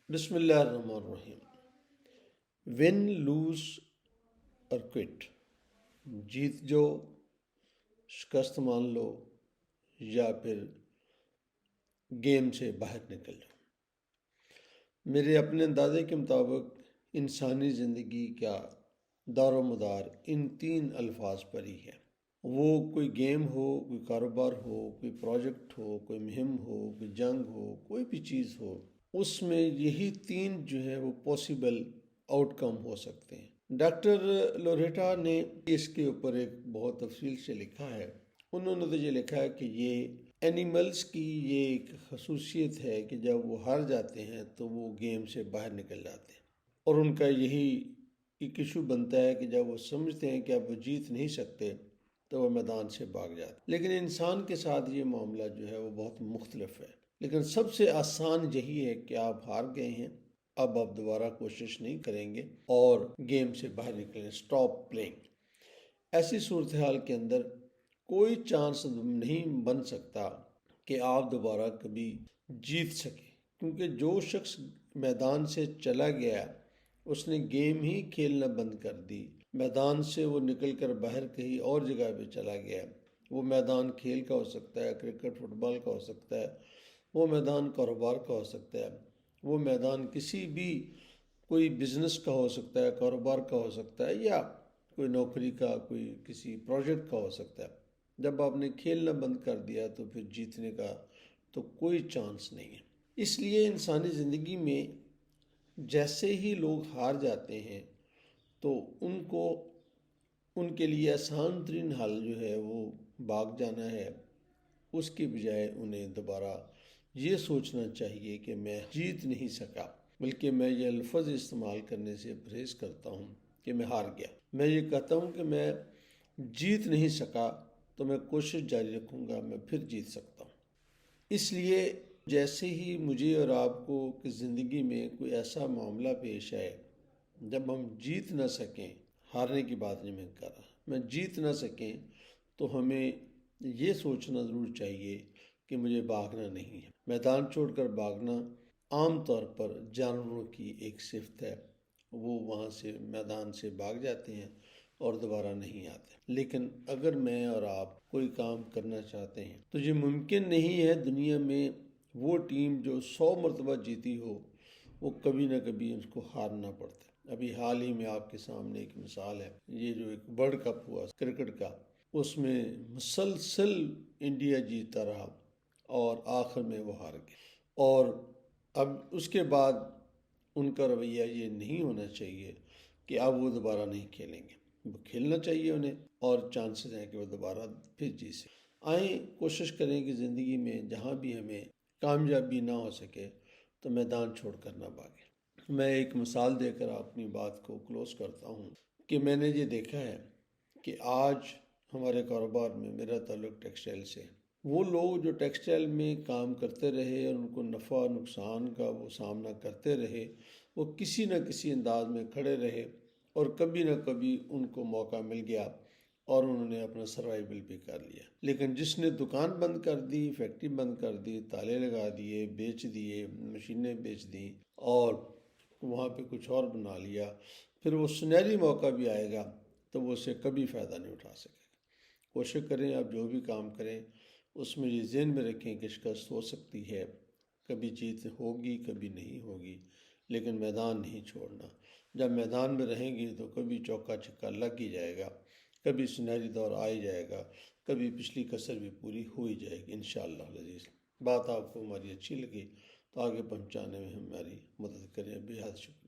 بسم اللہ الرحمن الرحیم۔ ون لوز اور کوئٹ، جیت جو، شکست مان لو یا پھر گیم سے باہر نکل جاؤ۔ میرے اپنے اندازے کے مطابق انسانی زندگی کا دار و مدار ان تین الفاظ پر ہی ہے۔ وہ کوئی گیم ہو، کوئی کاروبار ہو، کوئی پروجیکٹ ہو، کوئی مہم ہو، کوئی جنگ ہو، کوئی بھی چیز ہو، اس میں یہی تین جو ہے وہ پاسبل آؤٹ کم ہو سکتے ہیں۔ ڈاکٹر لوریٹا نے اس کے اوپر ایک بہت تفصیل سے لکھا ہے۔ انہوں نے تو یہ لکھا ہے کہ یہ اینیملز کی یہ ایک خصوصیت ہے کہ جب وہ ہار جاتے ہیں تو وہ گیم سے باہر نکل جاتے ہیں، اور ان کا یہی ایک ایشو بنتا ہے کہ جب وہ سمجھتے ہیں کہ اب وہ جیت نہیں سکتے تو وہ میدان سے بھاگ جاتے ہیں۔ لیکن انسان کے ساتھ یہ معاملہ جو ہے وہ بہت مختلف ہے۔ لیکن سب سے آسان یہی ہے کہ آپ ہار گئے ہیں، اب آپ دوبارہ کوشش نہیں کریں گے اور گیم سے باہر نکلیں، اسٹاپ پلینگ۔ ایسی صورتحال کے اندر کوئی چانس نہیں بن سکتا کہ آپ دوبارہ کبھی جیت سکیں، کیونکہ جو شخص میدان سے چلا گیا اس نے گیم ہی کھیلنا بند کر دی۔ میدان سے وہ نکل کر باہر کہیں اور جگہ پہ چلا گیا۔ وہ میدان کھیل کا ہو سکتا ہے، کرکٹ فٹ بال کا ہو سکتا ہے، وہ میدان کاروبار کا ہو سکتا ہے، وہ میدان کسی بھی کوئی بزنس کا ہو سکتا ہے، کاروبار کا ہو سکتا ہے، یا کوئی نوکری کا، کوئی کسی پروجیکٹ کا ہو سکتا ہے۔ جب آپ نے کھیلنا بند کر دیا تو پھر جیتنے کا تو کوئی چانس نہیں ہے۔ اس لیے انسانی زندگی میں جیسے ہی لوگ ہار جاتے ہیں تو ان کے لیے آسان ترین حل جو ہے وہ بھاگ جانا ہے، اس کی بجائے انہیں دوبارہ یہ سوچنا چاہیے کہ میں جیت نہیں سکا، بلکہ میں یہ لفظ استعمال کرنے سے پرہیز کرتا ہوں کہ میں ہار گیا۔ میں یہ کہتا ہوں کہ میں جیت نہیں سکا تو میں کوشش جاری رکھوں گا، میں پھر جیت سکتا ہوں۔ اس لیے جیسے ہی مجھے اور آپ کو کہ زندگی میں کوئی ایسا معاملہ پیش آئے جب ہم جیت نہ سکیں، ہارنے کی بات نہیں میں کر رہا، میں جیت نہ سکیں، تو ہمیں یہ سوچنا ضرور چاہیے کہ مجھے بھاگنا نہیں ہے۔ میدان چھوڑ کر بھاگنا عام طور پر جانوروں کی ایک صفت ہے، وہ وہاں سے میدان سے بھاگ جاتے ہیں اور دوبارہ نہیں آتے۔ لیکن اگر میں اور آپ کوئی کام کرنا چاہتے ہیں تو یہ ممکن نہیں ہے دنیا میں وہ ٹیم جو 100 مرتبہ جیتی ہو وہ کبھی نہ کبھی اس کو ہارنا پڑتا ہے۔ ابھی حال ہی میں آپ کے سامنے ایک مثال ہے، یہ جو ایک ورلڈ کپ ہوا کرکٹ کا، اس میں مسلسل انڈیا جیتا رہا اور آخر میں وہ ہار گئے، اور اب اس کے بعد ان کا رویہ یہ نہیں ہونا چاہیے کہ اب وہ دوبارہ نہیں کھیلیں گے، وہ کھیلنا چاہیے انہیں، اور چانسز ہیں کہ وہ دوبارہ پھر جیت سکیں۔ آئیں کوشش کریں کہ زندگی میں جہاں بھی ہمیں کامیابی نہ ہو سکے تو میدان چھوڑ کر نہ بھاگیں۔ میں ایک مثال دے کر اپنی بات کو کلوز کرتا ہوں کہ میں نے یہ دیکھا ہے کہ آج ہمارے کاروبار میں، میرا تعلق ٹیکسٹائل سے، وہ لوگ جو ٹیکسٹائل میں کام کرتے رہے اور ان کو نفع نقصان کا وہ سامنا کرتے رہے، وہ کسی نہ کسی انداز میں کھڑے رہے، اور کبھی نہ کبھی ان کو موقع مل گیا اور انہوں نے اپنا سروائیول بھی کر لیا۔ لیکن جس نے دکان بند کر دی، فیکٹری بند کر دی، تالے لگا دیے، بیچ دیے، مشینیں بیچ دیں اور وہاں پہ کچھ اور بنا لیا، پھر وہ سنہری موقع بھی آئے گا تو وہ اسے کبھی فائدہ نہیں اٹھا سکے گا۔ کوشش کریں آپ جو بھی کام کریں اس میں یہ ذہن میں رکھیں کہ شکست ہو سکتی ہے، کبھی جیت ہوگی کبھی نہیں ہوگی، لیکن میدان نہیں چھوڑنا۔ جب میدان میں رہیں گے تو کبھی چوکا چھکا لگ ہی جائے گا، کبھی سنہری دور آ ہی جائے گا، کبھی پچھلی کسر بھی پوری ہو ہی جائے گی انشاءاللہ العزیز۔ بات آپ کو ہماری اچھی لگی تو آگے پہنچانے میں ہماری مدد کریں، بے حد شکریہ۔